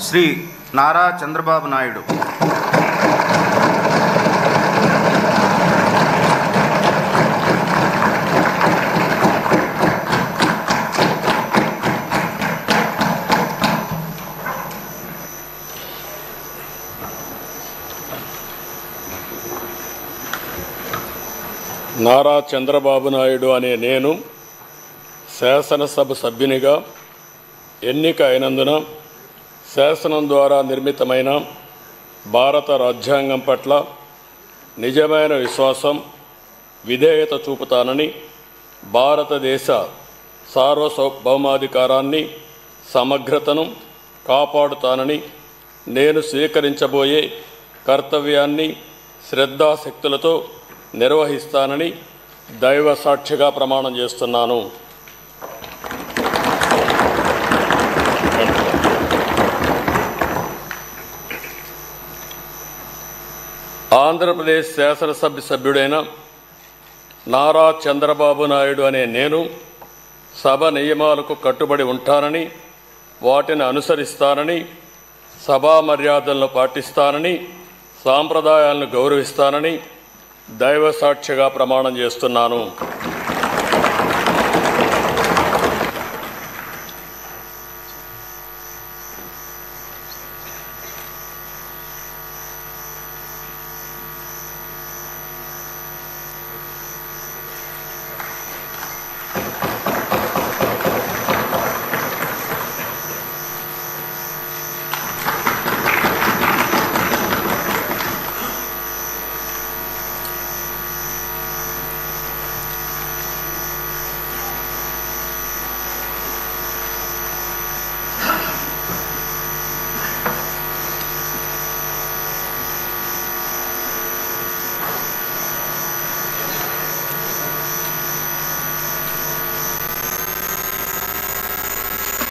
శ్రీ నారా చంద్రబాబు నాయుడు. నారా చంద్రబాబు నాయుడు అనే నేను శాసనసభ సభ్యునిగా ఎన్నిక అయినందున శాసనం ద్వారా నిర్మితమైన భారత రాజ్యాంగం పట్ల నిజమైన విశ్వాసం, విధేయత చూపుతానని, భారతదేశ సార్వభౌమాధికారాన్ని, సమగ్రతను కాపాడుతానని, నేను స్వీకరించబోయే కర్తవ్యాన్ని శ్రద్ధాశక్తులతో నిర్వహిస్తానని దైవ సాక్షిగా ప్రమాణం చేస్తున్నాను. ఆంధ్రప్రదేశ్ శాసనసభ సభ్యుడైన నారా చంద్రబాబు నాయుడు అనే నేను సభ నియమాలకు కట్టుబడి ఉంటానని, వాటిని అనుసరిస్తానని, సభా మర్యాదలను పాటిస్తానని, సాంప్రదాయాలను గౌరవిస్తానని దైవ సాక్షిగా ప్రమాణం చేస్తున్నాను.